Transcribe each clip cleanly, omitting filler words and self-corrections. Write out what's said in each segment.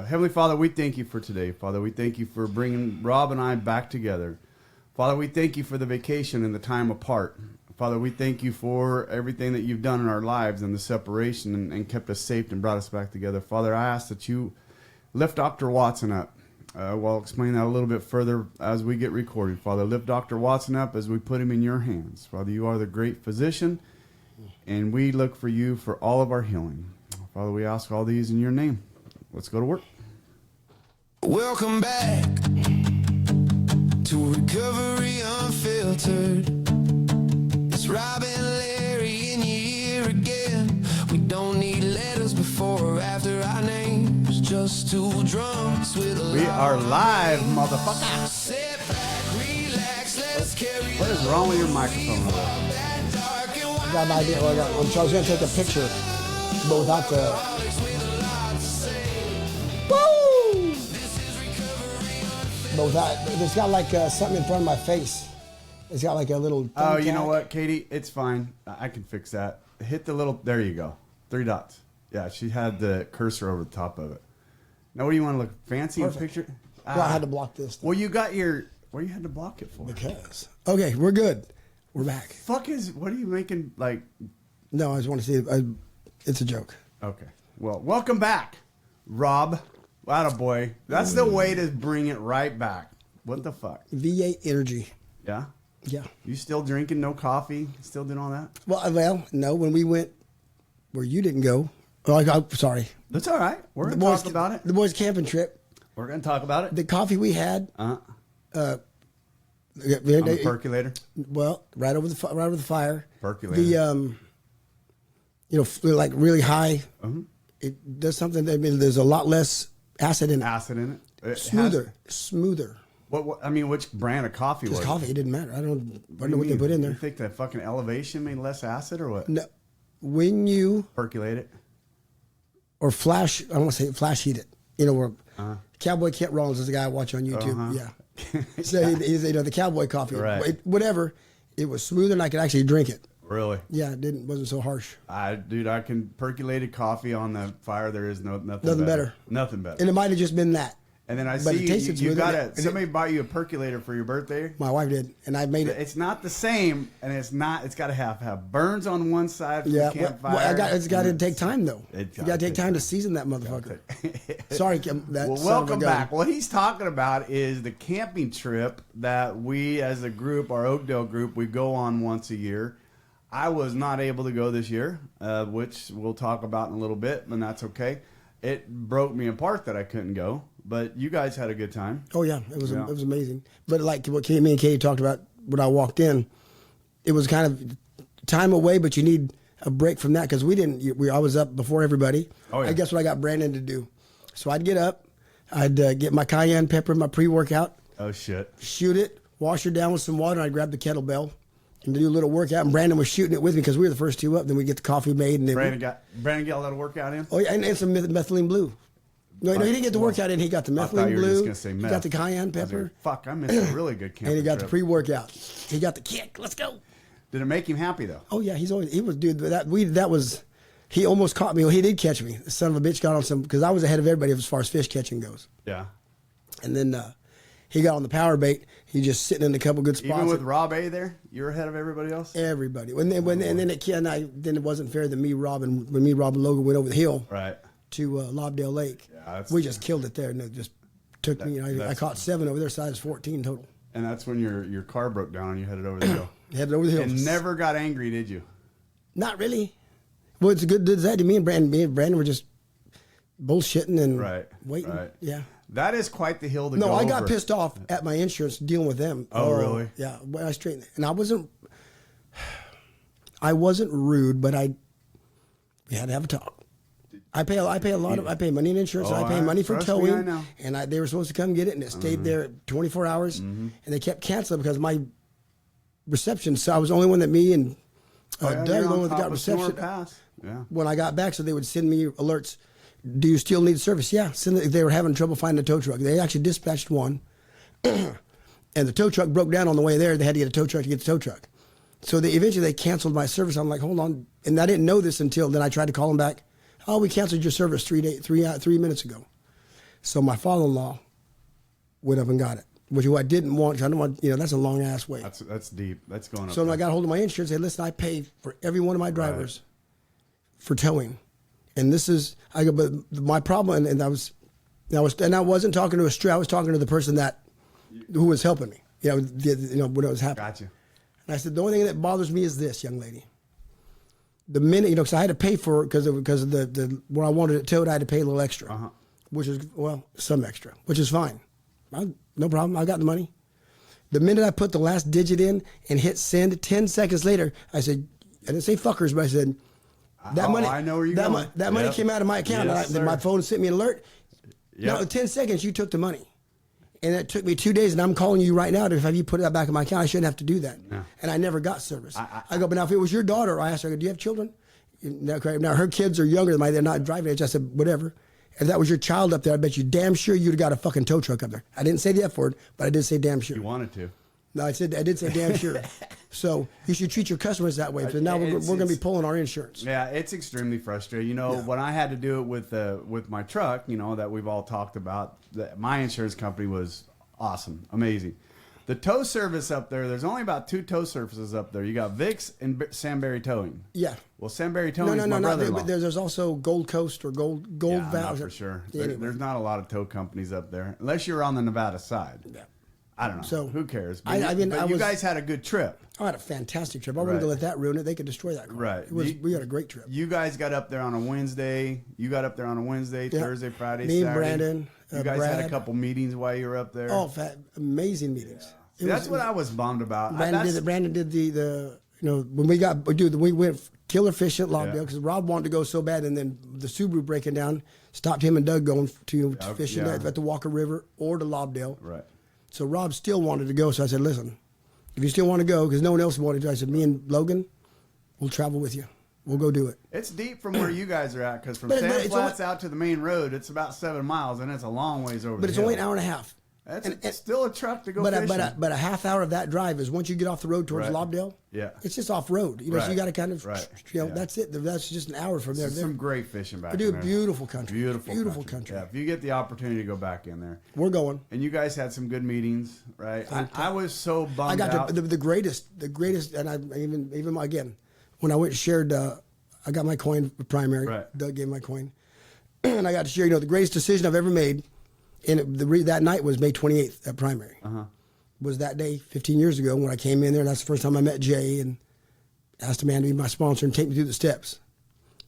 Heavenly Father, we thank you for today. Father, we thank you for bringing Rob and I back together. Father, we thank you for the vacation and the time apart. Father, we thank you for everything that you've done in our lives and the separation and kept us safe and brought us back together. Father, I ask that you lift Dr. Watson up. I'll explain that a little bit further as we get recorded. Father, lift Dr. Watson up as we put him in your hands. Father, you are the great physician, and we look for you for all of our healing. Father, we ask all these in your name. Let's go to work. Welcome back to Recovery Unfiltered. It's Rob and Larry in your ear again. We don't need letters before or after our names. Just two drunks with a We are live, motherfucker. Sit back, relax, let's carry What is wrong with your microphone? I got an idea. I was going to take a picture, but without the... Woo! But without... It's got like something in front of my face. It's got like a little... Oh, you know what, Katie? It's fine. I can fix that. Hit the little... There you go. 3 dots. Yeah, she had the cursor over the top of it. Now, what do you want to look fancy in the picture? Well, I had to block this thing. Well, you got your... What do you had to block it for? Because... Okay, we're good. We're back. Fuck is... What are you making, like... No, I just want to see... It's a joke. Okay. Well, welcome back, Rob. Attaboy. That's the way to bring it right back. What the fuck? V8 energy. Yeah? Yeah. You still drinking, no coffee? Still doing all that? Well, no. When we went where you didn't go... Oh, I'm sorry. That's all right. We're going to talk about it. The boys' camping trip. We're going to talk about it. The coffee we had... On the percolator? Well, right over the fire. Percolator. The, like really high. It does something. I mean, there's a lot less acid in it. Acid in it? Smoother. What? I mean, which brand of coffee was it? Coffee, it didn't matter. I don't know what they put in there. You think that fucking Elevation made less acid or what? No. When you... Percolate it? Or flash, I don't want to say flash heat it. You know, where Cowboy Kent Rollins is a guy I watch on YouTube. Yeah. So he's the Cowboy coffee. Right. Whatever. It was smoother and I could actually drink it. Really? Yeah, it wasn't so harsh. Dude, I can percolated coffee on the fire. There is nothing better. Nothing better. And it might have just been that. And then I but see you got somebody bought you a percolator for your birthday. My wife did, and I made it. It's not the same, and it's got to have burns on one side for the campfire. It's got to take time though. You got to take time to season that motherfucker. Sorry, Kim. Well, welcome back. What he's talking about is the camping trip that we, as a group, our Oakdale group, we go on once a year. I was not able to go this year, which we'll talk about in a little bit, and that's okay. It broke me apart that I couldn't go, but you guys had a good time. Oh yeah, it was amazing. But like what me and Katie talked about when I walked in, it was kind of time away, but you need a break from that because I was up before everybody. Oh yeah. I guess what I got Brandon to do. So I'd get up, I'd get my cayenne pepper, my pre-workout. Oh shit. Shoot it, wash her down with some water, and I'd grab the kettlebell and do a little workout. And Brandon was shooting it with me because we were the first two up. Then we get the coffee made, and then Brandon got a little workout in. Oh yeah, and some methylene blue. No, he didn't get the workout in. He got the methylene blue. He got the cayenne pepper. Fuck, I missed a really good camping and he got trip. the pre-workout. He got the kick. Let's go. Did it make him happy though? Oh yeah, he was dude. He almost caught me. Well, he did catch me. The son of a bitch got on some because I was ahead of everybody as far as fish catching goes. Yeah. And then he got on the power bait. He just sitting in a couple good spots. Even with Rob A there, you're ahead of everybody else. Everybody. And then it wasn't fair that Rob, and Logan went over the hill. Right. To Lobdell Lake. Yeah, we just killed it there, and it just took me. I caught 7 over there, size 14 total. And that's when your car broke down and you headed over the hill. Headed over the hill. And never got angry, did you? Not really. Well, it's good. Did that? Me and Brandon were just bullshitting and waiting. Right. Yeah. That is quite the hill to go over. No, I got over. pissed off at my insurance dealing with them. Oh, really? Yeah. When I straightened it. And I wasn't rude, but we had to have a talk. I pay money in insurance. I pay money for towing, and they were supposed to come get it, and it stayed there 24 hours, and they kept canceling because my reception. So I was the only one that me and Doug, the only one that got reception. Yeah. When I got back, so they would send me alerts. Do you still need service? Yeah. They were having trouble finding a tow truck. They actually dispatched one, and the tow truck broke down on the way there. They had to get a tow truck to get the tow truck. So eventually they canceled my service. I'm like, hold on, and I didn't know this until then. I tried to call them back. Oh, we canceled your service 3 minutes ago. So my father-in-law went up and got it, which I didn't want. I don't want, that's a long ass way. That's deep. That's going up. So when I got hold of my insurance, I said, listen, I pay for every one of my drivers for towing. And this is, I go, but my problem, and I wasn't talking to a stray, I was talking to the person who was helping me, when it was happening. Gotcha. And I said, the only thing that bothers me is this, young lady. The minute, because I had to pay for it because of the where I wanted it towed, I had to pay a little extra, which is, some extra, which is fine. No problem. I got the money. The minute I put the last digit in and hit send, 10 seconds later, I said, I didn't say fuckers, but I said, that money. I know where you're going. That money came out of my account. Yes, and my phone sent me an alert. Yep. No, 10 seconds, you took the money. And it took me 2 days, and I'm calling you right now to have you put that back in my account. I shouldn't have to do that. No. And I never got service. I go, but now if it was your daughter, I asked her, do you have children? Now her kids are younger than mine. They're not driving age. I said, whatever. If that was your child up there, I bet you damn sure you'd have got a fucking tow truck up there. I didn't say the F word, but I did say damn sure. You wanted to. No, I did say damn sure. So you should treat your customers that way. Because now we're going to be pulling our insurance. Yeah, it's extremely frustrating. When I had to do it with my truck, that we've all talked about, my insurance company was awesome, amazing. The tow service up there's only about 2 tow services up there. You got Vic's and Samberry Towing. Yeah. Well, Samberry Towing is my brother-in-law. But there's also Gold Coast or Gold Valley. Not for sure. Anyway. There's not a lot of tow companies up there, unless you're on the Nevada side. Yeah. I don't know. So who cares? But you guys had a good trip. I had a fantastic trip. I wasn't going to let that ruin it. They could destroy that car. Right. We had a great trip. You guys got up there on a Wednesday. Thursday, Friday, Me, Saturday. Brandon, you guys Brad. had a couple meetings while you were up there. Oh, amazing meetings. Yeah. That's what I was bummed about. Brandon did the when we went killer fish at Lobdell because Rob wanted to go so bad, and then the Subaru breaking down stopped him and Doug going to fishing at the Walker River or to Lobdell. Right. So Rob still wanted to go. So I said, listen, if you still want to go, because no one else wanted to, I said, me and Logan, we'll travel with you. We'll go do it. It's deep from where you guys are at, because from Sand Flats out to the main road, it's about 7 miles, and it's a long ways over. But it's only an hour and a half. It's still a truck to go fishing. But a half hour of that drive is once you get off the road towards Lobdell. Yeah, it's just off road. So you got to kind of, that's it. That's just an hour from there. Some great fishing back there. there. Beautiful country. Beautiful country. Yeah, if you get the opportunity to go back in there, we're going. And you guys had some good meetings, right? I was so bummed out. I got the greatest, and I even again, when I went and shared, I got my coin for primary. Right. Doug gave my coin, and I got to share. The greatest decision I've ever made. And that night was May 28th at primary. Was that day 15 years ago when I came in there, and that's the first time I met Jay and asked a man to be my sponsor and take me through the steps.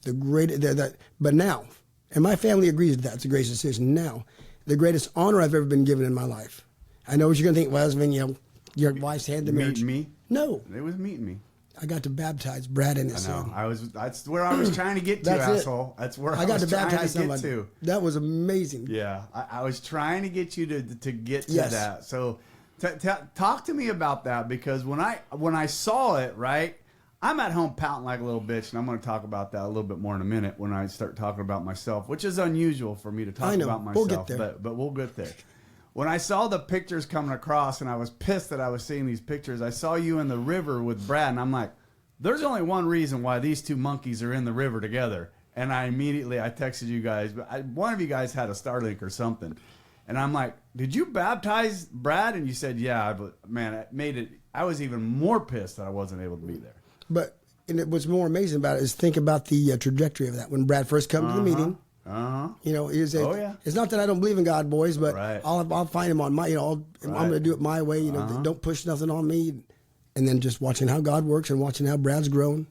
But now, and my family agrees that that's the greatest decision. Now, the greatest honor I've ever been given in my life. I know what you're going to think was when your wife's hand the marriage. Meeting me? No. It was meeting me. I got to baptize Brad and his son. That's where I was trying to get to, asshole. That's where I got to baptize somebody. That was amazing. Yeah, I was trying to get you to get to that. So, talk to me about that, because when I saw it, right, I'm at home pouting like a little bitch, and I'm going to talk about that a little bit more in a minute when I start talking about myself, which is unusual for me to talk about myself. We'll get there. But we'll get there. When I saw the pictures coming across, and I was pissed that I was seeing these pictures, I saw you in the river with Brad, and I'm like, there's only one reason why these two monkeys are in the river together. And I texted you guys, but one of you guys had a Starlink or something. And I'm like, did you baptize Brad? And you said, yeah, but man, I was even more pissed that I wasn't able to be there. But what's more amazing about it is think about the trajectory of that. When Brad first come to the meeting, it's not that I don't believe in God, boys, but I'll find him on my, I'm going to do it my way. Don't push nothing on me. And then just watching how God works and watching how Brad's grown,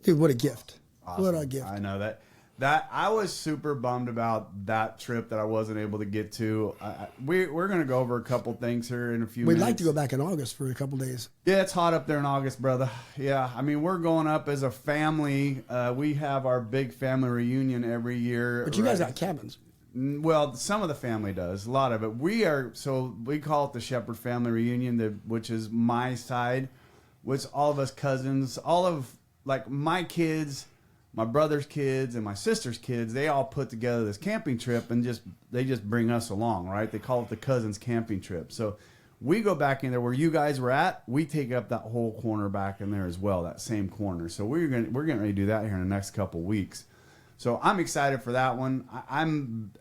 dude, what a gift! Awesome. What a gift! I know that I was super bummed about that trip that I wasn't able to get to. We're going to go over a couple things here in a few minutes. We'd like to go back in August for a couple days. Yeah, it's hot up there in August, brother. Yeah, I mean, we're going up as a family. We have our big family reunion every year. But you guys got cabins. Well, some of the family does. A lot of it. We call it the Shepherd family reunion, which is my side, which all of us cousins, all of like my kids, my brother's kids, and my sister's kids, they all put together this camping trip, and they just bring us along, right? They call it the cousins camping trip. So we go back in there where you guys were at. We take up that whole corner back in there as well, that same corner. So we're getting ready to do that here in the next couple weeks. So I'm excited for that one. I'm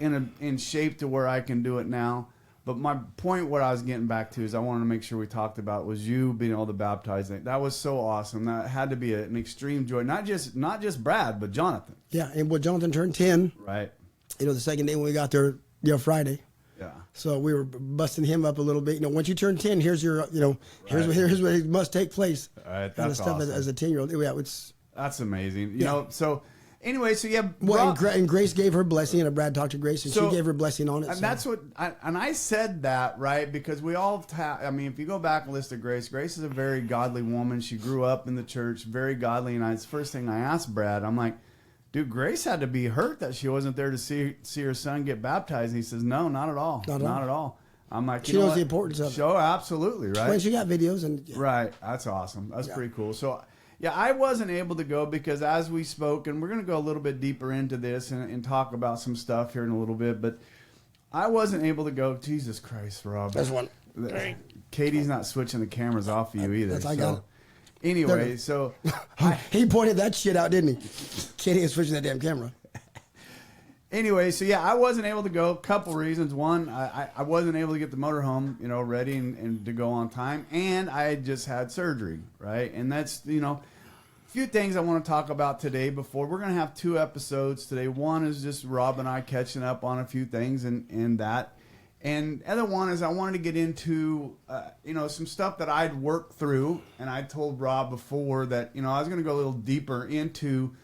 in shape to where I can do it now. But my point, what I was getting back to, is I wanted to make sure we talked about was you being able to baptize. That was so awesome. That had to be an extreme joy. Not just Brad, but Jonathan. Yeah, and well, Jonathan turned 10. Right. The second day when we got there, Friday. Yeah. So we were busting him up a little bit. Once you turn 10, here's your, here's what must take place. All right, kind of stuff awesome. As a 10-year-old. Yeah, that's amazing. You know, so anyway, so yeah. Well, and Grace gave her blessing, and Brad talked to Grace, and she gave her blessing on it. And that's what, I said that, right, because we all if you go back and listen to Grace is a very godly woman. She grew up in the church, very godly, and it's the first thing I asked Brad, I'm like, dude, Grace had to be hurt that she wasn't there to see her son get baptized. And he says, no, not at all. Not at all. I'm like, she knows the importance of it. Oh, absolutely, right? When she got videos. Right. That's awesome. That's pretty cool. So, yeah, I wasn't able to go because as we spoke, and we're going to go a little bit deeper into this and talk about some stuff here in a little bit, but I wasn't able to go. Jesus Christ, Rob. That's one. Katie's not switching the cameras off of you either. I got it. Anyway, so he pointed that shit out, didn't he? Katie was switching that damn camera. Anyway, so yeah, I wasn't able to go. A couple reasons. One, I wasn't able to get the motorhome, ready and to go on time, and I had just had surgery, right? And that's, a few things I want to talk about today. Before we're gonna have 2 episodes today. One is just Rob and I catching up on a few things and that. And the other one is I wanted to get into, some stuff that I'd worked through, and I told Rob before that, I was going to go a little deeper into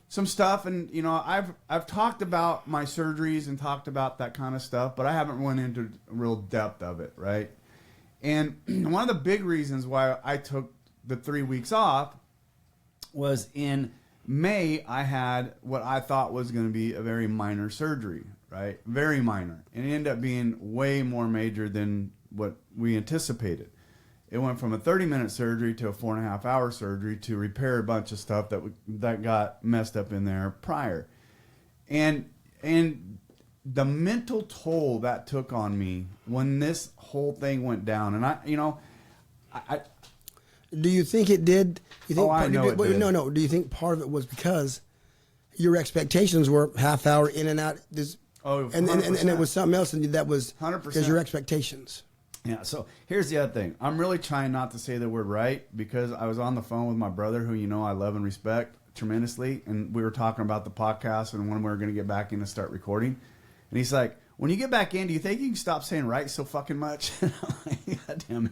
some stuff, and I've talked about my surgeries and talked about that kind of stuff, but I haven't went into real depth of it, right? And one of the big reasons why I took the 3 weeks off was in May I had what I thought was going to be a very minor surgery. Right? Very minor. And it ended up being way more major than what we anticipated. It went from a 30-minute surgery to a 4.5-hour surgery to repair a bunch of stuff that got messed up in there prior. And the mental toll that took on me when this whole thing went down, and I do you think it did? You think I know it did. No. Do you think part of it was because your expectations were half hour in and out? And it was something else, and that was 100%. Because your expectations. Yeah, so here's the other thing. I'm really trying not to say the word right because I was on the phone with my brother who I love and respect tremendously, and we were talking about the podcast and when we were going to get back in to start recording. And he's like, when you get back in, do you think you can stop saying right so fucking much? And I'm like, God damn it.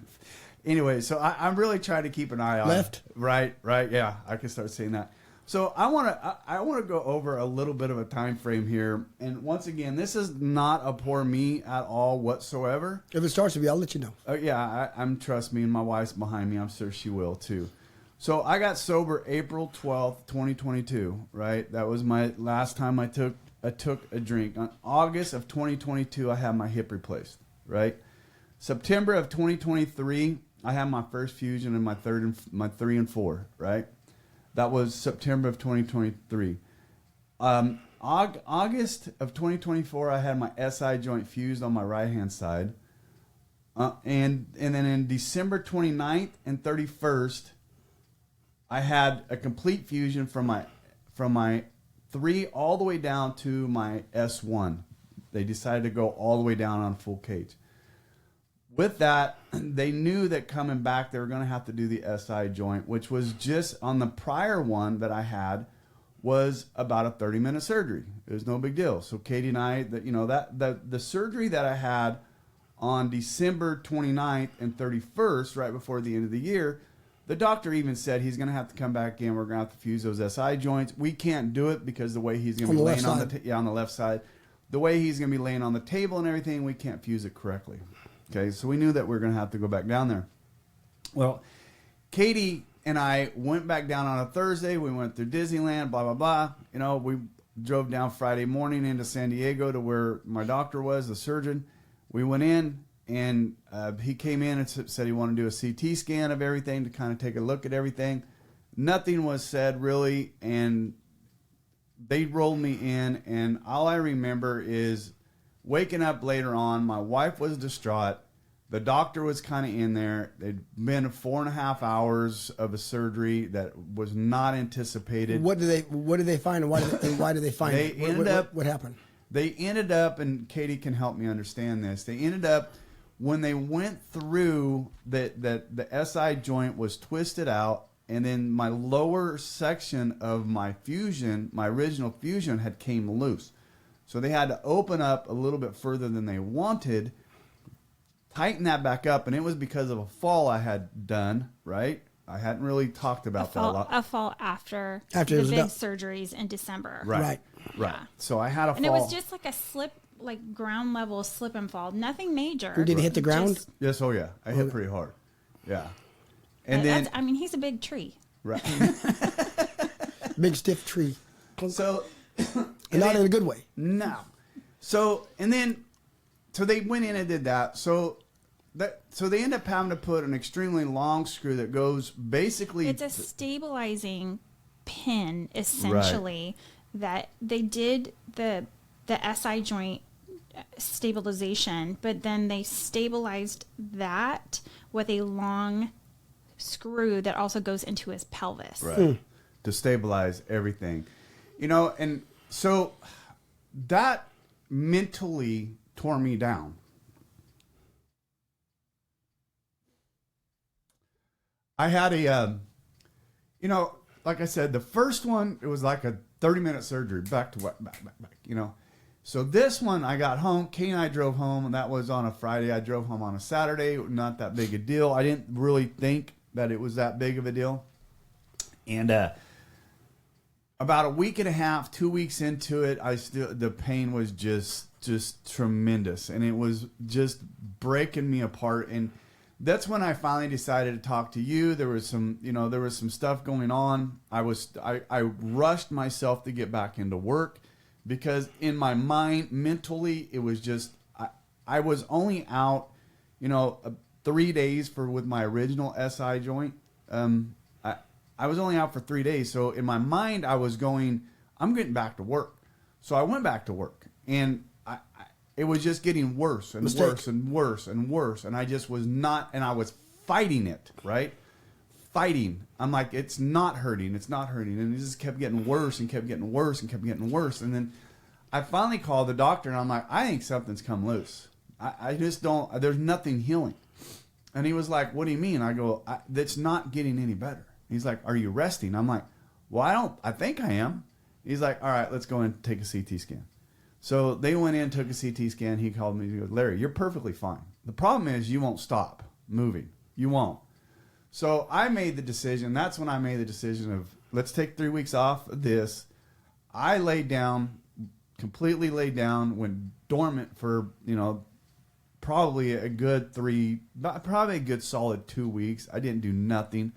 Anyway, so I'm really trying to keep an eye on left. Right, yeah, I can start saying that. So I want to go over a little bit of a time frame here, and once again, this is not a poor me at all whatsoever. If it starts to be, I'll let you know. Yeah, trust me, and my wife's behind me. I'm sure she will too. So I got sober April 12th, 2022. Right, that was my last time I took a drink. On August of 2022, I had my hip replaced. Right, September of 2023, I had my first fusion in my 3 and 4. Right. That was September of 2023. August of 2024, I had my SI joint fused on my right-hand side. And then in December 29th and 31st, I had a complete fusion from my 3 all the way down to my S1. They decided to go all the way down on full cage. With that, they knew that coming back, they were going to have to do the SI joint, which was just on the prior one that I had was about a 30-minute surgery. It was no big deal. So Katie and I, the surgery that I had on December 29th and 31st, right before the end of the year, the doctor even said he's going to have to come back in. We're going to have to fuse those SI joints. We can't do it because the way he's going to be laying on the left side, the way he's going to be laying on the table and everything, we can't fuse it correctly. Okay, so we knew that we were going to have to go back down there. Well, Katie and I went back down on a Thursday. We went through Disneyland, blah, blah, blah. We drove down Friday morning into San Diego to where my doctor was, the surgeon. We went in, and he came in and said he wanted to do a CT scan of everything to kind of take a look at everything. Nothing was said, really, and they rolled me in, and all I remember is waking up later on. My wife was distraught. The doctor was kind of in there. They'd been 4.5 hours of a surgery that was not anticipated. What did they find, and why did they find it? What happened? They ended up, and Katie can help me understand this. They ended up, when they went through the SI joint was twisted out, and then my lower section of my fusion, my original fusion, had came loose. So they had to open up a little bit further than they wanted, tighten that back up, and it was because of a fall I had done, right? I hadn't really talked about that a lot. A fall after the big surgeries in December. Right. Yeah. So I had a fall. And it was just like a slip, like ground level slip and fall. Nothing major. Did he hit the ground? Yes, oh yeah. I hit pretty hard. Yeah. And then... I mean, he's a big tree. Right. Big stiff tree. So... and not in a good way. No. So, and then... So they went in and did that. So they end up having to put an extremely long screw that goes basically... It's a stabilizing pin, essentially, that they did the SI joint stabilization, but then they stabilized that with a long screw that also goes into his pelvis. Right. To stabilize everything. You know, and so that mentally tore me down. I had a, you know, like I said, the first one, it was like a 30-minute surgery, back to back, you know. So this one, I got home. Kay and I drove home, and that was on a Friday. I drove home on a Saturday. Not that big a deal. I didn't really think that it was that big of a deal. And about a week and a half, 2 weeks into it, the pain was just tremendous, and it was just breaking me apart. And that's when I finally decided to talk to you. There was some stuff going on. I rushed myself to get back into work because in my mind, mentally, it was just, I was only out, 3 days with my original SI joint. I was only out for 3 days. So in my mind, I was going, I'm getting back to work. So I went back to work, and it was just getting worse and worse and worse and worse. And I just was not, and I was fighting it, right? Fighting. I'm like, it's not hurting. It's not hurting. And it just kept getting worse and kept getting worse and kept getting worse. And then I finally called the doctor, and I'm like, I think something's come loose. I just don't, there's nothing healing. And he was like, what do you mean? I go, that's not getting any better. He's like, are you resting? I'm like, well, I think I am. He's like, all right, let's go and take a CT scan. So they went in, took a CT scan. He called me. He goes, Larry, you're perfectly fine. The problem is you won't stop moving. You won't. So I made the decision. That's when I made the decision of, let's take 3 weeks off of this. I laid down, completely laid down, went dormant for, probably a good solid 2 weeks. I didn't do nothing.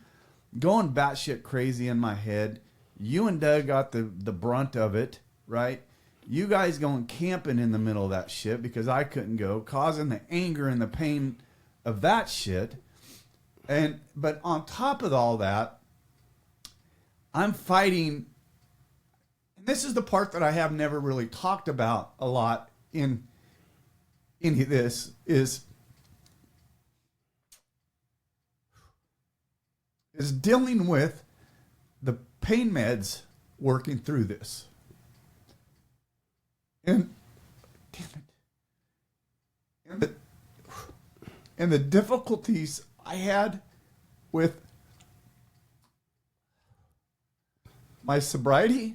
Going batshit crazy in my head. You and Doug got the brunt of it, right? You guys going camping in the middle of that shit because I couldn't go, causing the anger and the pain of that shit. But on top of all that, I'm fighting. And this is the part that I have never really talked about a lot in this is dealing with the pain meds working through this. And damn it. And the difficulties I had with my sobriety.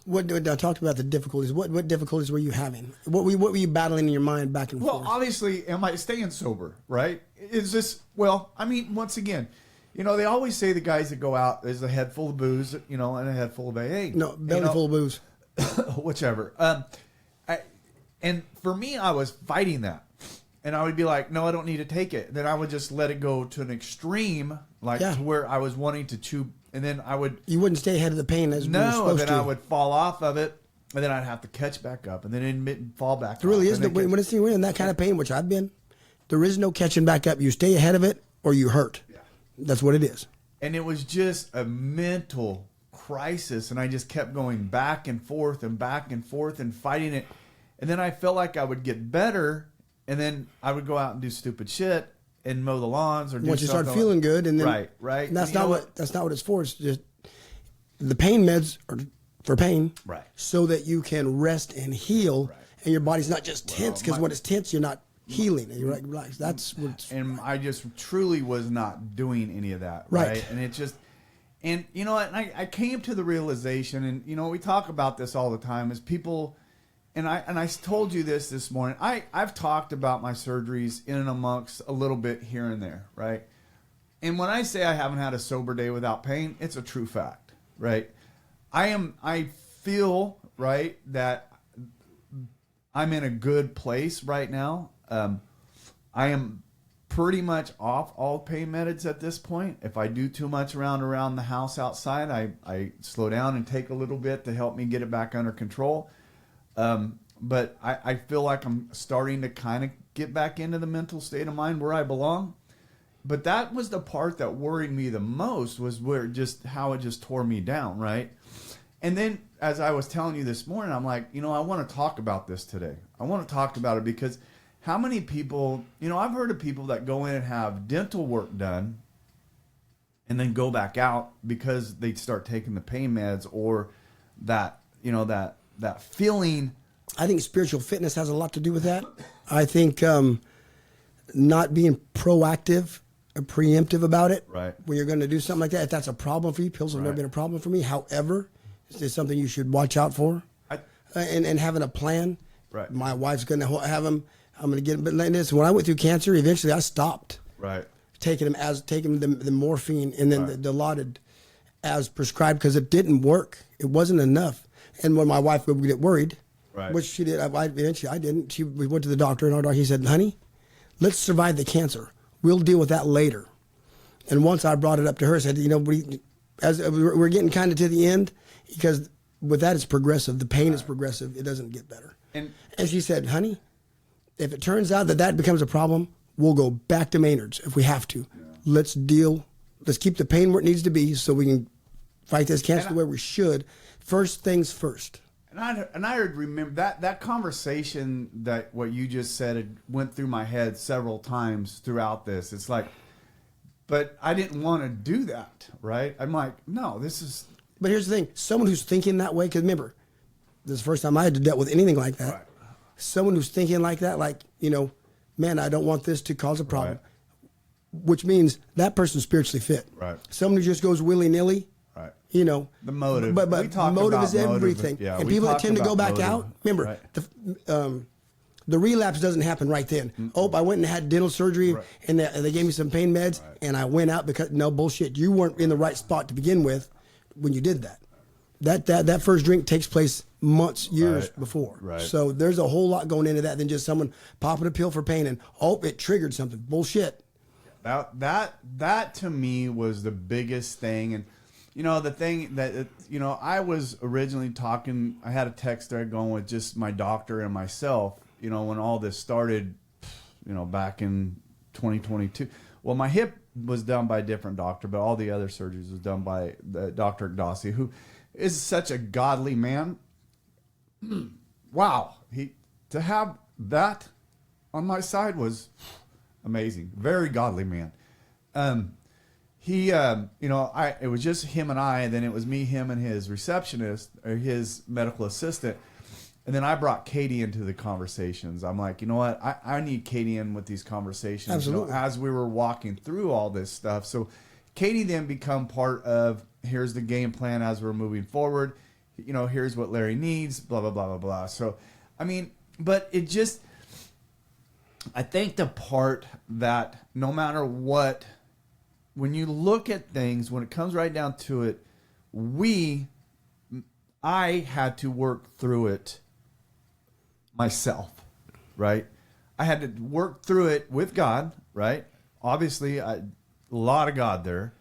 What I talked about the difficulties. What difficulties were you having? What were you battling in your mind back and forth? Well, obviously, am I staying sober, right? Is this, once again, they always say the guys that go out, there's a head full of booze, and a head full of AA. No, belly full of booze. Whichever. And for me, I was fighting that. And I would be like, no, I don't need to take it. Then I would just let it go to an extreme, to where I was wanting to chew. And then I would... You wouldn't stay ahead of the pain as you were supposed to. I would fall off of it. And then I'd have to catch back up. And then admit and fall back There really is. When you're in that kind of pain, which I've been, there is no catching back up. You stay ahead of it or you hurt. Yeah. That's what it is. And it was just a mental crisis. And I just kept going back and forth and fighting it. And then I felt like I would get better. And then I would go out and do stupid shit. and mow the lawns or do once you start something feeling good, and then right. And that's not what it's for. It's just the pain meds are for pain, right? So that you can rest and heal, and your body's not just tense. Because when it's tense, you're not healing, and you're like relaxed. That's what. And I just truly was not doing any of that, right? And it just. And you know, and I came to the realization, and you know, we talk about this all the time, is people, and I told you this morning. I've talked about my surgeries in and amongst a little bit here and there, right? And when I say I haven't had a sober day without pain, it's a true fact, right? I feel right that I'm in a good place right now. I am pretty much off all pain meds at this point. If I do too much around the house outside, I slow down and take a little bit to help me get it back under control. But I feel like I'm starting to kind of get back into the mental state of mind where I belong. But that was the part that worried me the most, was how it just tore me down, right? And then as I was telling you this morning, I'm like, I want to talk about this today. I want to talk about it because how many people, I've heard of people that go in and have dental work done and then go back out because they start taking the pain meds, or that, that feeling. I think spiritual fitness has a lot to do with that. I think not being proactive or preemptive about it. Right. When you're going to do something like that, if that's a problem for you, pills have never been a problem for me. However, it's something you should watch out for. And having a plan. Right. My wife's going to have them. I'm going to get, but like this, when I went through cancer, eventually I stopped. Right. Taking the morphine and then the Dilaudid as prescribed, because it didn't work. It wasn't enough. And when my wife would get worried, which she did, eventually I didn't. We went to the doctor, and he said, "Honey, let's survive the cancer. We'll deal with that later." And once I brought it up to her, I said, as we're getting kind of to the end, because with that it's progressive. The pain is progressive. It doesn't get better. And she said, "Honey, if it turns out that becomes a problem, we'll go back to Maynard's if we have to. Yeah. Let's keep the pain where it needs to be so we can fight this cancer the way we should. First things first." And I remember that conversation, that what you just said, it went through my head several times throughout this. It's like, but I didn't want to do that, right? I'm like, no, this is. But here's the thing: someone who's thinking that way, because remember, this is the first time I had to deal with anything like that. Right. Someone who's thinking like that, man, I don't want this to cause a problem, which means that person's spiritually fit. Right. Someone who just goes willy-nilly, right. The motive. But motive is everything. Yeah, and people that tend to go back out, remember, the relapse doesn't happen right then. Mm-hmm. Oh, I went and had dental surgery, and they gave me some pain meds, and I went out because, no, bullshit, you weren't in the right spot to begin with when you did that. That first drink takes place months, years before. Right. So there's a whole lot going into that than just someone popping a pill for pain and, it triggered something. Bullshit. That to me was the biggest thing. And, the thing that, I was originally talking, I had a text thread going with just my doctor and myself, when all this started, back in 2022. Well, my hip was done by a different doctor, but all the other surgeries was done by the Dr. Igdasi, who is such a godly man. Wow. To have that on my side was amazing. Very godly man. It was just him and I, and then it was me, him, and his receptionist, or his medical assistant. And then I brought Katie into the conversations. I'm like, you know what? I need Katie in with these conversations. Absolutely. As we were walking through all this stuff. So Katie then become part of, here's the game plan as we're moving forward. Here's what Larry needs, blah, blah, blah, blah, blah. So, but it just, I think the part that no matter what, when you look at things, when it comes right down to it, I had to work through it myself, right? I had to work through it with God, right? Obviously, a lot of God there,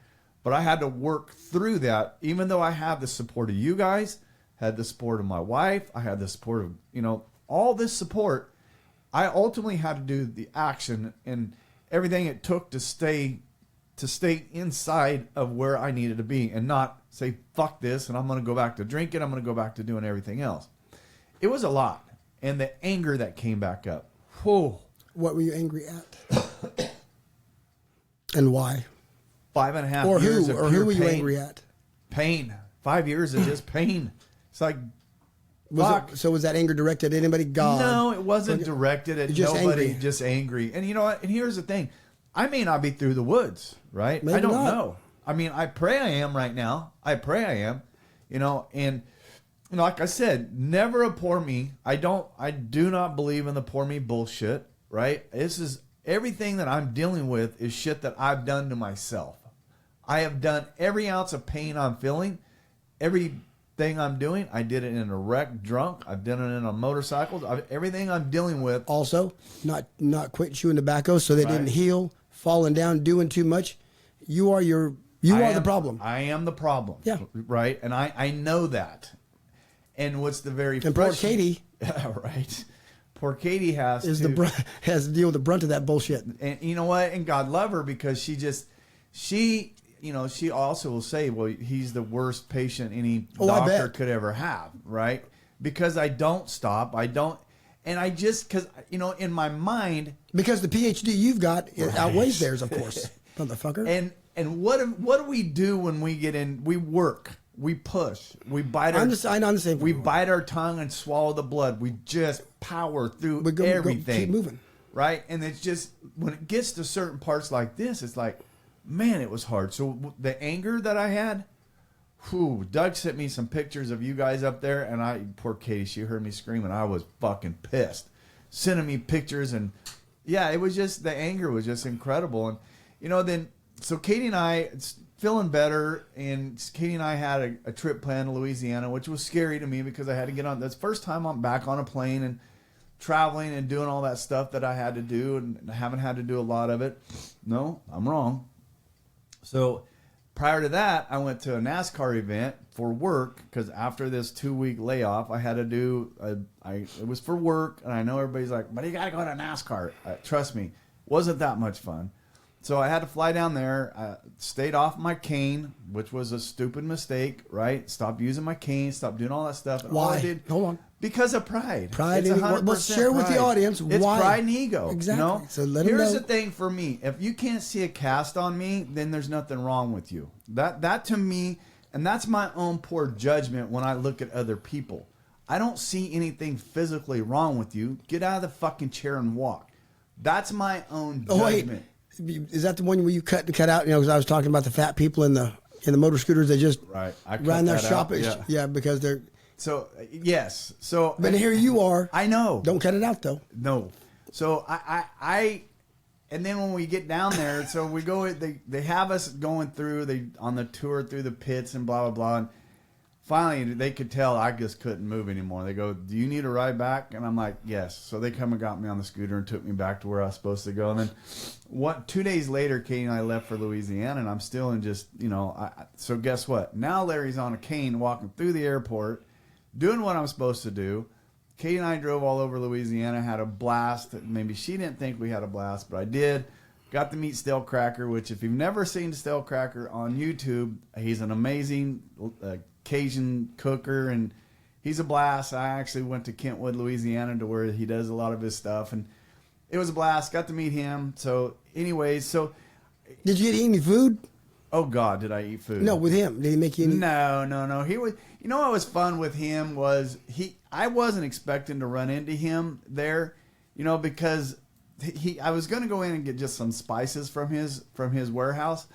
but I had to work through that, even though I had the support of you guys, had the support of my wife, I had the support of, all this support. I ultimately had to do the action and everything it took to stay inside of where I needed to be, and not say, fuck this, and I'm going to go back to drinking, I'm going to go back to doing everything else. It was a lot. And the anger that came back up. Whoa. What were you angry at? And why? 5.5 years of Or pure who were you pain. angry at? Pain. 5 years of just pain. It's like, So was that anger directed at anybody? God? no, it wasn't directed at Just nobody, angry. just angry. And you know what? And here's the thing. I may not be through the woods, right? Maybe I don't not. know. I mean, I pray I am right now. I pray I am, and like I said, never a poor me. I do not believe in the poor me bullshit, right? This is everything that I'm dealing with is shit that I've done to myself. I have done every ounce of pain I'm feeling, everything I'm doing. I did it in a wreck, drunk. I've done it in a motorcycle. Everything I'm dealing with. Also, not quit chewing tobacco so they didn't heal, falling down, doing too much. You are the problem. I am the problem. Yeah. Right? And I know that. And what's the very And poor Katie right. Poor Katie has has to deal with the brunt of that bullshit. And you know what? And God love her because she also will say, well, he's the worst patient any doctor could ever have, right? Because I don't stop. And I just, because, in my mind. Because the PhD you've got outweighs theirs, of course. Motherfucker. And what do we do when we get in? We work. We push. We bite our. I'm the same. We bite our tongue and swallow the blood. We just power through everything. Keep moving. Right? And it's just, when it gets to certain parts like this, it's like, man, it was hard. So the anger that I had, Doug sent me some pictures of you guys up there, and poor Katie, she heard me screaming. I was fucking pissed. Sending me pictures, and yeah, it was just, the anger was just incredible. And, then, so Katie and I, it's feeling better, and Katie and I had a trip planned to Louisiana, which was scary to me because I had to get on, that's the first time I'm back on a plane and traveling and doing all that stuff that I had to do, and I haven't had to do a lot of it. No, I'm wrong. So prior to that, I went to a NASCAR event for work because after this 2-week layoff, I had to do, it was for work, and I know everybody's like, but you got to go to NASCAR. Trust me, wasn't that much fun. So I had to fly down there. I stayed off my cane, which was a stupid mistake, right? Stopped using my cane, stopped doing all that stuff. And Why? all I did, Hold on. Because of pride. Pride. It's 100% Let's share with the pride. audience It's why. pride and ego. Exactly. So let 'em Here's know. the thing for me. If you can't see a cast on me, then there's nothing wrong with you. That to me, and that's my own poor judgment when I look at other people. I don't see anything physically wrong with you. Get out of the fucking chair and walk. That's my own judgment. Is that the one where you cut out? Because I was talking about the fat people in the motor scooters that just Right. I cut ran their that shop. out. Yeah, because they're. So yes. So But here you are. I know. Don't cut it out though. No. So I and then when we get down there, so we go. They have us going through on the tour through the pits and blah blah blah. And finally, they could tell I just couldn't move anymore. They go, "Do you need a ride back?" And I'm like, "Yes." So they come and got me on the scooter and took me back to where I was supposed to go. And then 2 days later, Katie and I left for Louisiana, and I'm still in just so guess what? Now Larry's on a cane walking through the airport, doing what I'm supposed to do. Katie and I drove all over Louisiana, had a blast. Maybe she didn't think we had a blast, but I did. Got to meet Stale Cracker, which if you've never seen Stale Cracker on YouTube, he's an amazing Cajun cooker, and he's a blast. I actually went to Kentwood, Louisiana, to where he does a lot of his stuff, and it was a blast. Got to meet him. So anyways, Did you eat any food? Oh God, did I eat food? No, with him. Did he make you any? No. He was. You know what was fun with him was I wasn't expecting to run into him there, because I was going to go in and get just some spices from his warehouse.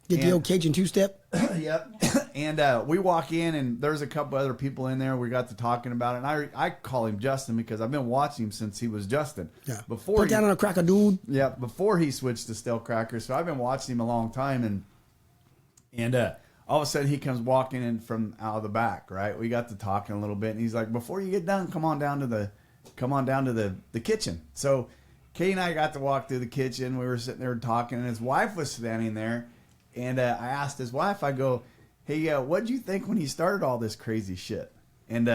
Get the old Cajun two-step? Yep. And we walk in, and there's a couple other people in there. We got to talking about it, and I call him Justin because I've been watching him since he was Justin. Yeah. Put down on a cracker, dude. Yeah, before he switched to Stale Cracker. So I've been watching him a long time, and all of a sudden he comes walking in from out of the back, right? We got to talking a little bit, and he's like, "Before you get done, come on down to the kitchen." So Katie and I got to walk through the kitchen. We were sitting there talking, and his wife was standing there, and I asked his wife, I go, "Hey, what'd you think when he started all this crazy shit?" And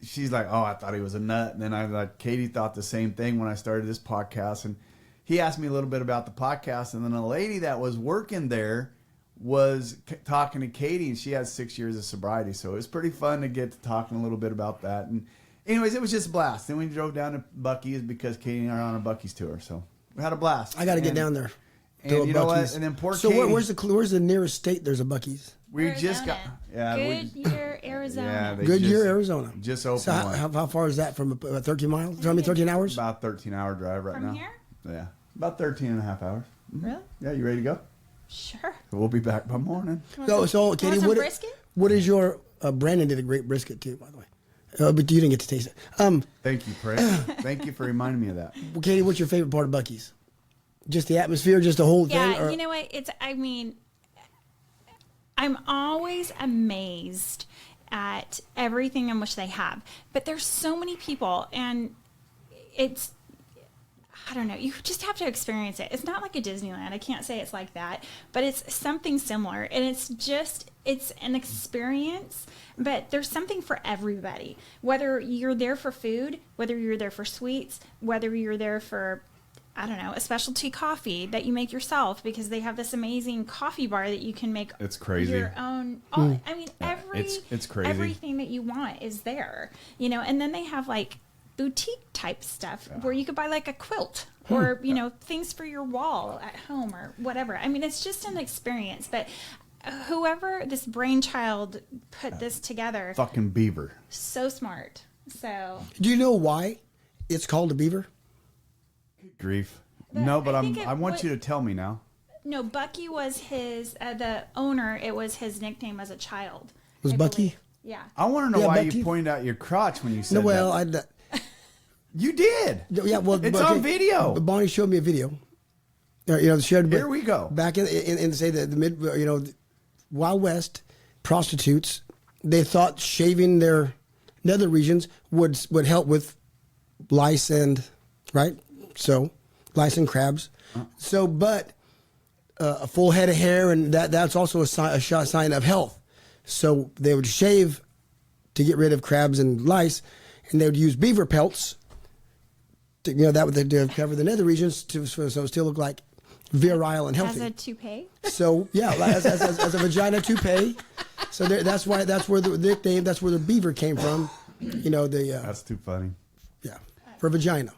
she's like, "Oh, I thought he was a nut." And then I was like, Katie thought the same thing when I started this podcast, and he asked me a little bit about the podcast, and then a lady that was working there was talking to Katie, and she has 6 years of sobriety, so it was pretty fun to get to talking a little bit about that. And anyways, it was just a blast. Then we drove down to Buc-ee's because Katie and I are on a Buc-ee's tour, so we had a blast. I got to get down there. And you know what? And then poor So Katie, where's the nearest state there's a Buc-ee's? we Arizona. just got Goodyear, Arizona. they Goodyear, Arizona. just opened So one. how far is that from 13 miles? 13 hours? About 13-hour drive right From now. here? Yeah, about 13 and a half hours. Really? Yeah, you ready to go? Sure. We'll be back by morning. So Katie, some brisket? what is your Brandon did a great brisket too, by the way. But you didn't get to taste it. Thank you, Craig. Thank you for reminding me of that. Well, Katie, what's your favorite part of Buc-ee's? Just the atmosphere, just the whole thing? Yeah, Or- you know what? I'm always amazed at everything in which they have. But there's so many people, and I don't know, you just have to experience it. It's not like a Disneyland. I can't say it's like that, but it's something similar. And it's an experience, but there's something for everybody. Whether you're there for food, whether you're there for sweets, whether you're there for, I don't know, a specialty coffee that you make yourself, because they have this amazing coffee bar that you can make. It's crazy. Your own. I mean, it's crazy. Everything that you want is there, and then they have like boutique type stuff where you could buy like a quilt or, things for your wall at home or whatever. I mean, it's just an experience, but whoever this brainchild put this together, Fucking beaver. so smart. So Do you know why it's called a beaver? Grief. But No, but I think I want you to tell me now. no, Bucky was his, the owner. It was his nickname as a child. Was I Bucky? believe. Yeah. I want to know Yeah, why Bucky. you pointed out your crotch when you said No, well, that. You did. yeah, well, It's okay, on video. Bonnie showed me a video. Shared. Here we go. Back in say the mid, Wild West prostitutes, they thought shaving their nether regions would help with lice and lice and crabs. So, but a full head of hair, and that's also a sign of health. So they would shave to get rid of crabs and lice, and they would use beaver pelts. That would cover the nether regions so it still look like virile and healthy. As a toupee. So yeah, as a vagina toupee. So that's where the nickname, that's where the beaver came from. That's too funny. Yeah, for vagina.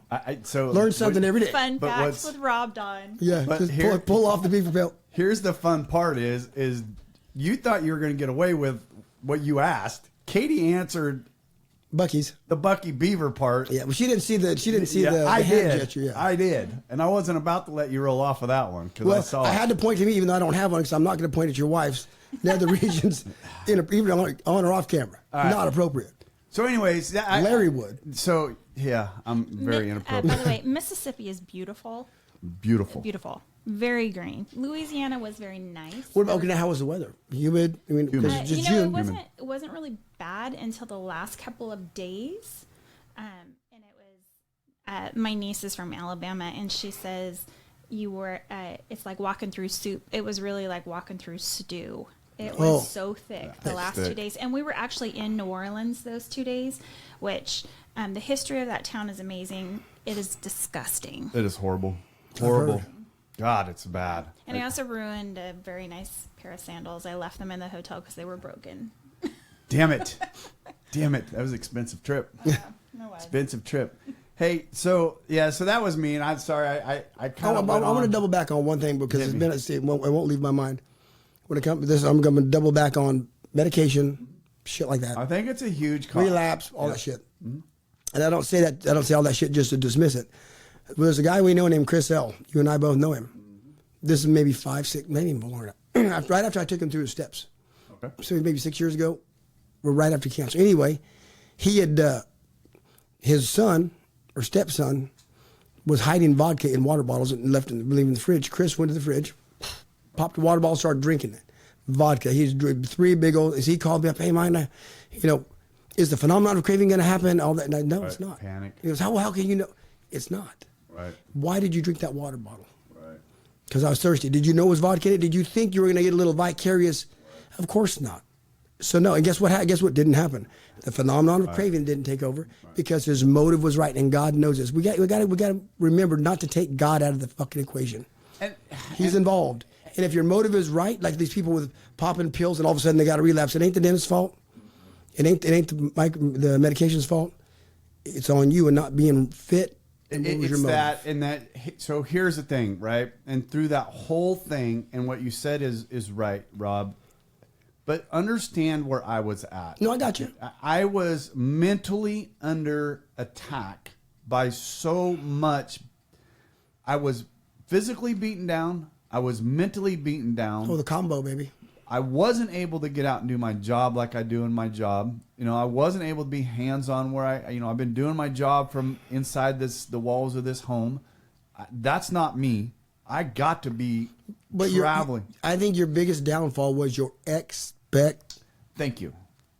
So Learn something every day. Fun But facts what's- with Rob Don. Yeah, But just here- pull off the beaver pelt. Here's the fun part: is you thought you were going to get away with what you asked. Katie answered Bucky's. the Bucky Beaver part. Yeah, but she didn't see the I hand did. gesture. Yeah. I did, and I wasn't about to let you roll off of that one because I saw. I had to point to me, even though I don't have one, because I'm not going to point at your wife's nether regions, even on or off camera. right. Not appropriate. So, anyways, Larry would. So, yeah, I'm very By inappropriate. the way, Mississippi is beautiful. Beautiful. Beautiful. Very green. Louisiana was very nice. What about now? How was the weather? Humid. I mean, because it's just June. It wasn't really bad until the last couple of days, and it was. My niece is from Alabama, and she says you were. It's like walking through soup. It was really like walking through stew. It was so thick the last 2 days, and we were actually in New Orleans those 2 days, which the history of that town is amazing. It is disgusting. It is horrible. Horrible. God, it's bad. And I also ruined a very nice pair of sandals. I left them in the hotel because they were broken. Damn it. Damn it. That was an expensive trip. No way. Expensive trip. Hey, so that was me, and I'm sorry. I kind of. I want to double back on one thing because Hit it's been. It won't leave my mind. When it comes to this, I'm going to double back on medication, shit like that, I think it's a huge cost. relapse, all that shit. And I don't say that. I don't say all that shit just to dismiss it. There's a guy we know named Chris L. You and I both know him. This is maybe 5, 6, maybe even more. Right after I took him through his steps. Okay. So maybe 6 years ago. We're right after cancer. Anyway, he had his son or stepson was hiding vodka in water bottles and left it, in the fridge. Chris went to the fridge, popped a water bottle, started drinking it. Vodka. He's 3 big old. He called me up. Hey, mine, is the phenomenon of craving going to happen? All that. No, Right. it's not. Panic. He goes, how can you know? It's not. Right. Why did you drink that water bottle? Right. Because I was thirsty. Did you know it was vodka in it? Did you think you were going to get a little vicarious? Of course not. So no, and guess what? Guess what didn't happen? The phenomenon of craving didn't take over because his motive was right, and God knows this. We got to remember not to take God out of the fucking equation. He's involved, and if your motive is right, like these people with popping pills and all of a sudden they got a relapse, it ain't the dentist's fault. It ain't the medication's fault. It's on you and not being fit And what was your It's motive? that, and that. So here's the thing, right? And through that whole thing, and what you said is right, Rob. But understand where I was at. No, I got you. I was mentally under attack by so much. I was physically beaten down. I was mentally beaten down. Oh, the combo, baby. I wasn't able to get out and do my job like I do in my job. You know, I wasn't able to be hands-on where I've been doing my job from inside the walls of this home. That's not me. I got to be traveling. I think your biggest downfall was your expectations. Thank you.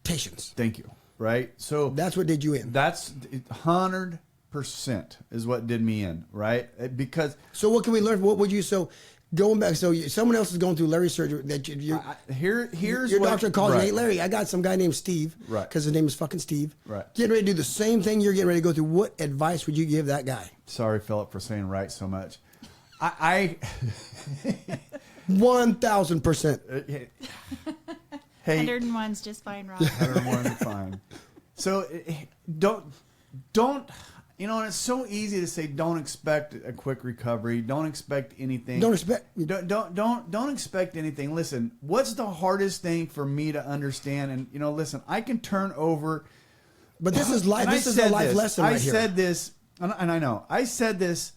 Thank you. Right? So That's what did you in. that's 100% is what did me in, right? Because So what can we learn? What would you, so going back, so someone else is going through Larry's surgery that here's your what, doctor calls you, right. hey Larry, I got some guy named Steve, Right. because his name is fucking Steve, Right. getting ready to do the same thing you're getting ready to go through. What advice would you give that guy? Sorry, Philip, for saying right so much. I 1,000%. hey, 101's just fine, Rob. 101 is fine. So don't and it's so easy to say don't expect a quick recovery. Don't expect anything. Don't expect. Don't expect anything. Listen, what's the hardest thing for me to understand? And listen, I can turn over. But this is life. And This is a life lesson right I here. said this, and I know I said this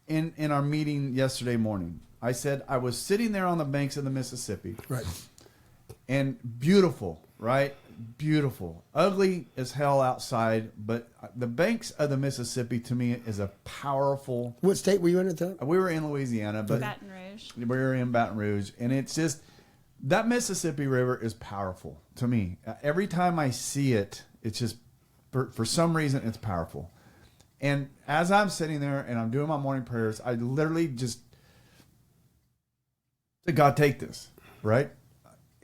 in our meeting yesterday morning. I said I was sitting there on the banks of the Mississippi. Right. And beautiful, right? Beautiful. Ugly as hell outside, but the banks of the Mississippi to me is a powerful. What state were you in at the time? We were in Louisiana, but Baton Rouge. we were in Baton Rouge, and it's just that Mississippi River is powerful to me. Every time I see it, it's just for some reason it's powerful. And as I'm sitting there and I'm doing my morning prayers, I literally just said, God, take this, right?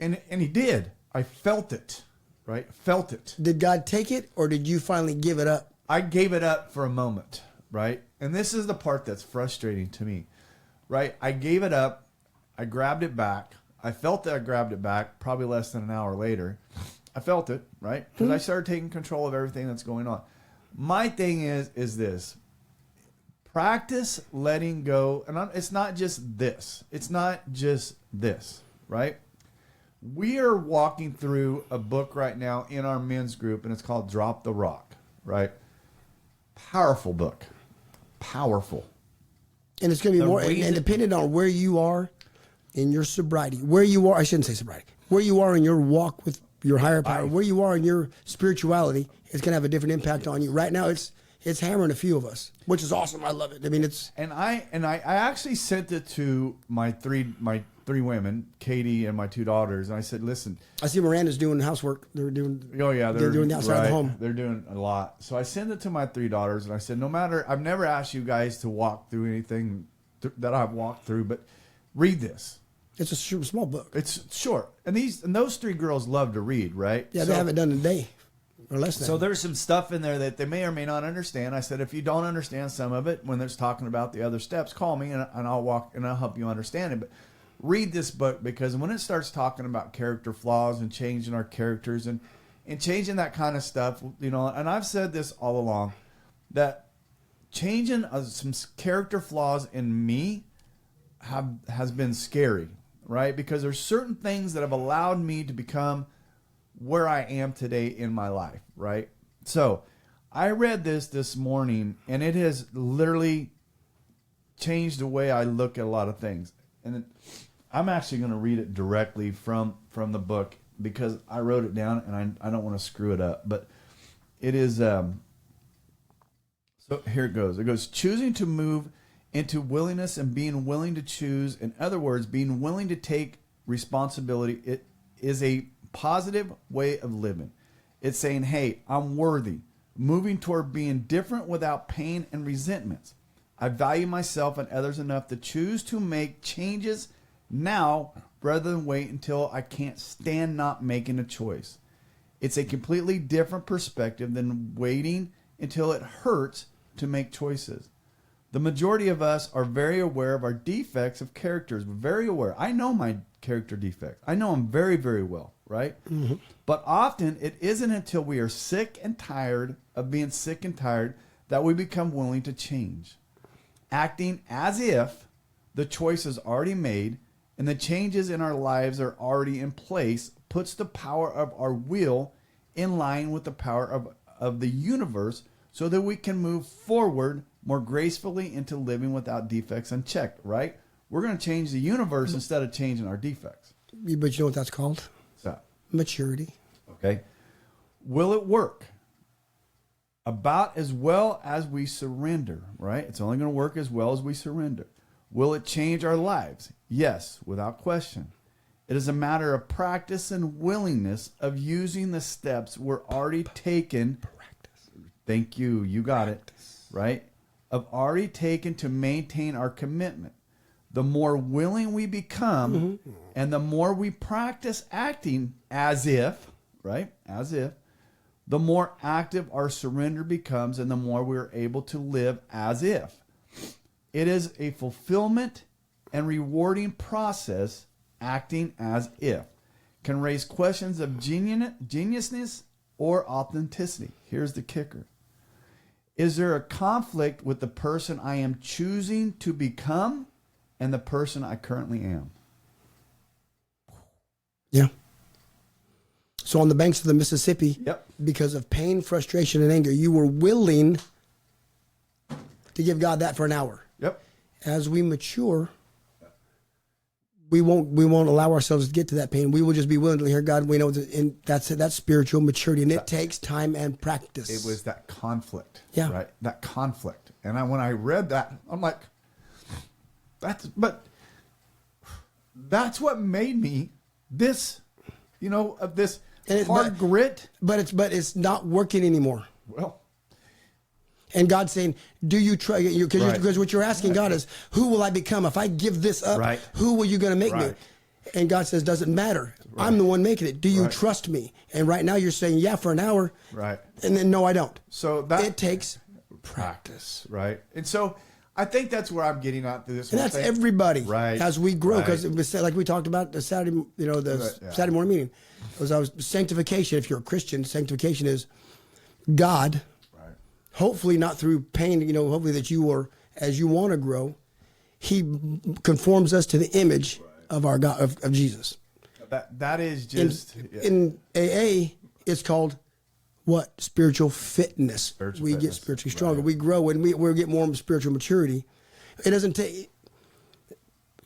And he did. I felt it, right? Felt it. Did God take it, or did you finally give it up? I gave it up for a moment, right? And this is the part that's frustrating to me, right? I gave it up. I grabbed it back. I felt that I grabbed it back probably less than an hour later. I felt it, right? Because I started taking control of everything that's going on. My thing is this. Practice letting go. And it's not just this. It's not just this, right? We are walking through a book right now in our men's group, and it's called Drop the Rock, right? Powerful book. Powerful. And it's going to be The more, reason- and depending on where you are in your sobriety, where you are, I shouldn't say sobriety, where you are in your walk with your higher power, where you are in your spirituality, it's going to have a different impact on you. Right now, it's hammering a few of us, which is awesome. I love it. I mean, it's. And I actually sent it to my three women, Katie and my two daughters, and I said, listen. I see Miranda's doing housework. They're doing. Oh yeah, they're doing the outside of the home. They're doing a lot. So I sent it to my three daughters, and I said, no matter, I've never asked you guys to walk through anything that I've walked through, but read this. It's a small book. It's short, and those three girls love to read, right? Yeah, So- they haven't done a day or less than. So there's some stuff in there that they may or may not understand. I said, if you don't understand some of it, when there's talking about the other steps, call me and I'll help you understand it. But read this book, because when it starts talking about character flaws and changing our characters and changing that kind of stuff, and I've said this all along, that changing some character flaws in me has been scary, right? Because there's certain things that have allowed me to become where I am today in my life, right? So I read this morning, and it has literally changed the way I look at a lot of things. And I'm actually going to read it directly from the book, because I wrote it down, and I don't want to screw it up. But it is, so here it goes. It goes, choosing to move into willingness and being willing to choose. In other words, being willing to take responsibility. It is a positive way of living. It's saying, hey, I'm worthy. Moving toward being different without pain and resentments. I value myself and others enough to choose to make changes now rather than wait until I can't stand not making a choice. It's a completely different perspective than waiting until it hurts to make choices. The majority of us are very aware of our defects of characters. Very aware. I know my character defects. I know them very, very well, right? But often it isn't until we are sick and tired of being sick and tired that we become willing to change, acting as if the choice is already made and the changes in our lives are already in place, puts the power of our will in line with the power of the universe so that we can move forward more gracefully into living without defects unchecked, right? We're going to change the universe instead of changing our defects. But you know what that's called? So, Maturity. okay. Will it work? About as well as we surrender, right? It's only going to work as well as we surrender. Will it change our lives? Yes, without question. It is a matter of practice and willingness of using the steps we're already taken. Practice. Thank you. You got it. Right? Of already taken to maintain our commitment. The more willing we become and the more we practice acting as if, right? As if, the more active our surrender becomes and the more we're able to live as if. It is a fulfillment and rewarding process. Acting as if can raise questions of geniusness or authenticity. Here's the kicker. Is there a conflict with the person I am choosing to become and the person I currently am? Yeah. So on the banks of the Mississippi, Yep. because of pain, frustration, and anger, you were willing to give God that for an hour. Yep. As we mature, we won't allow ourselves to get to that pain. We will just be willing to hear God. We know that's spiritual maturity, and it takes time and practice. It was that conflict. Yeah. Right? That conflict. And when I read that, I'm like, that's what made me this, this hard grit. But it's not working anymore. Well, and God's saying, do you try? Because what you're asking God is, who will I become? If I give this up, who will you going to make me? And God says, doesn't matter. I'm the one making it. Do you trust me? And right now you're saying, yeah, for an hour. Right. And then, no, I don't. So it takes practice. Right. And so I think that's where I'm getting at through this. And that's everybody. Right. As we grow, because it was like we talked about the Saturday, Saturday morning meeting. It was sanctification. If you're a Christian, sanctification is God. Hopefully not through pain, hopefully that you are, as you want to grow, he conforms us to the image of our God, of Jesus. That is just... In AA, it's called what? Spiritual fitness. We get spiritually stronger. We grow and we get more spiritual maturity. It doesn't take...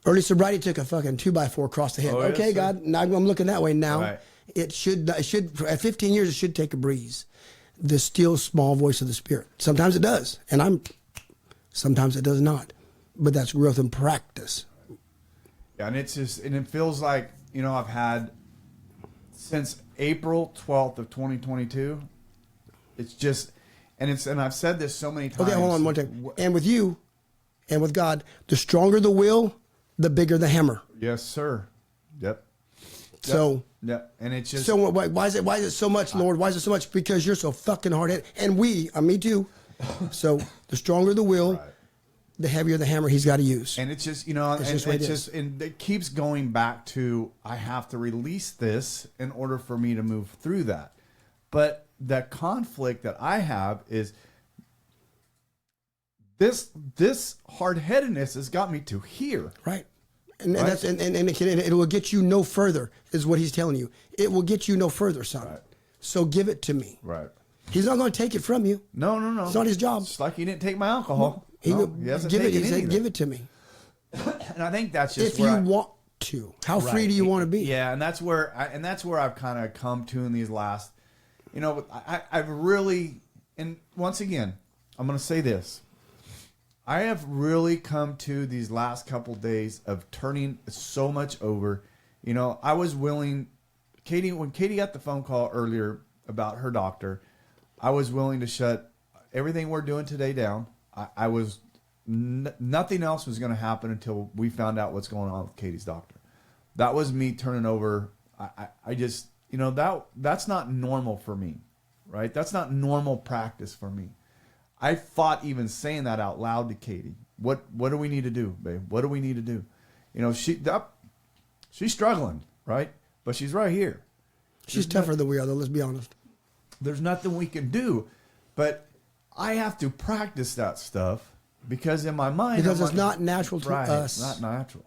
Early sobriety took a fucking 2x4 across the head. Oh, okay, yes, God, now I'm looking that way now. It should, at 15 years, it should take a breeze. The still small voice of the Spirit. Sometimes it does, sometimes it does not. But that's growth and practice. Yeah, and it feels like, I've had since April 12th of 2022. It's just, and I've said this so many times. Okay, hold on one thing. And with you, and with God, the stronger the will, the bigger the hammer. Yes, sir. Yep. So. Yeah, and it's just... So why is it so much, Lord? Why is it so much? Because you're so fucking hard-headed. And me too. So the stronger the will, the heavier the hammer he's got to use. And it's just, and it keeps going back to, I have to release this in order for me to move through that. But the conflict that I have is this hard-headedness has got me to here. Right. And that's it will get you no further, is what he's telling you. It will get you no further, son. Right. So give it to me. Right. He's not going to take it from you. No. It's not his job. It's like he didn't take my alcohol. He hasn't taken it. He said, give it to me. And I think that's just if you want to. How free do you want to be? Yeah, and that's where I've kind of come to in these last. I've really, and once again, I'm going to say this. I have really come to these last couple days of turning so much over. I was willing, when Katie got the phone call earlier about her doctor, I was willing to shut everything we're doing today down. I was, nothing else was going to happen until we found out what's going on with Katie's doctor. That was me turning over. I just, that's not normal for me, right? That's not normal practice for me. I fought even saying that out loud to Katie. What do we need to do, babe? What do we need to do? She's struggling, right? But she's right here. She's tougher than we are, though. Let's be honest. There's nothing we can do. But I have to practice that stuff because in my mind, because it's not natural to us. It's not natural.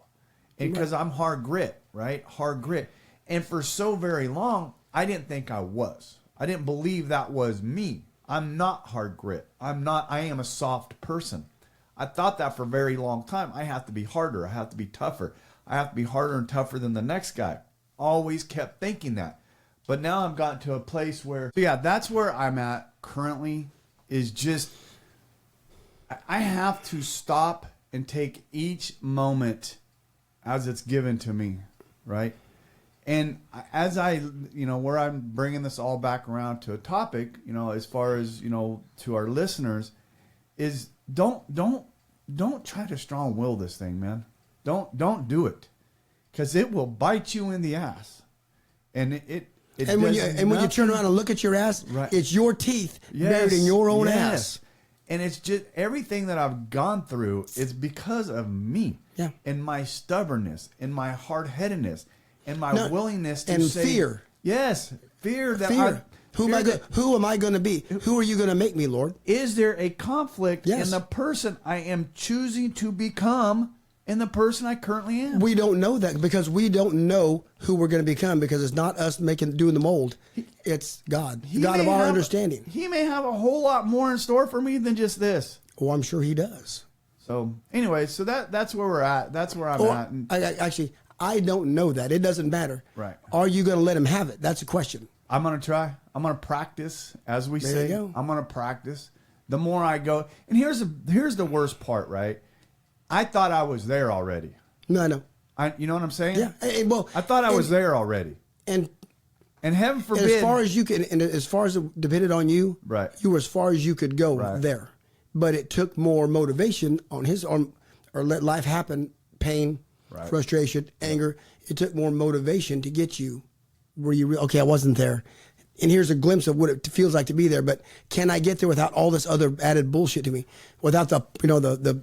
And because I'm hard grit, right? Hard grit. And for so very long, I didn't think I was. I didn't believe that was me. I'm not hard grit. I am a soft person. I thought that for a very long time. I have to be harder. I have to be tougher. I have to be harder and tougher than the next guy. Always kept thinking that. But now I've gotten to a place where, so yeah, that's where I'm at currently, is just, I have to stop and take each moment as it's given to me, right? And as where I'm bringing this all back around to a topic, as far as, to our listeners, is don't try to strong will this thing, man. Don't do it, because it will bite you in the ass. And when you turn around and look at your ass, right, it's your teeth buried in your own ass. And it's just everything that I've gone through is because of me, and my stubbornness, and my hard-headedness, and my willingness to say fear. Yes, fear that fear. Who am I going to be? Who are you going to make me, Lord? Is there a conflict in the person I am choosing to become and the person I currently am? We don't know that because we don't know who we're going to become, because it's not us doing the mold. It's God, the God of our understanding. He may have a whole lot more in store for me than just this. Oh, I'm sure he does. So anyway, so that's where we're at. That's where I'm at. I don't know that. It doesn't matter. Right. Are you going to let him have it? That's the question. I'm going to try. I'm going to practice, as we say. There you go. I'm going to practice. The more I go, and here's the worst part, right? I thought I was there already. No. You know what I'm saying? Yeah. I thought I was there already. And heaven forbid. as far as you can, and as far as it depended on you, right, you were as far as you could go there. But it took more motivation on his arm, or let life happen, pain, frustration, anger. It took more motivation to get you where you okay, I wasn't there. And here's a glimpse of what it feels like to be there. But can I get there without all this other added bullshit to me? Without the the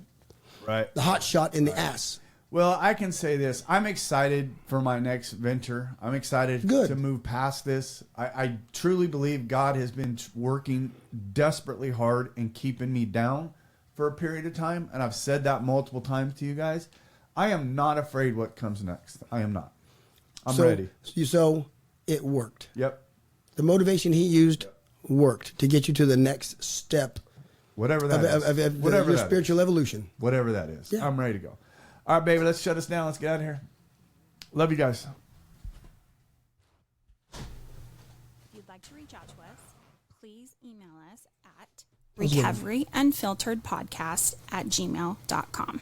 hot shot in the ass. Well, I can say this. I'm excited for my next venture. I'm excited to move past this. I truly believe God has been working desperately hard and keeping me down for a period of time. And I've said that multiple times to you guys. I am not afraid what comes next. I am not. I'm ready. So it worked. Yep. The motivation he used worked to get you to the next step. Whatever that is. Of your spiritual evolution. Whatever that is. Yeah. I'm ready to go. All right, baby, let's shut us down. Let's get out of here. Love you guys. If you'd like to reach out to us, please email us at recoveryunfilteredpodcast@gmail.com.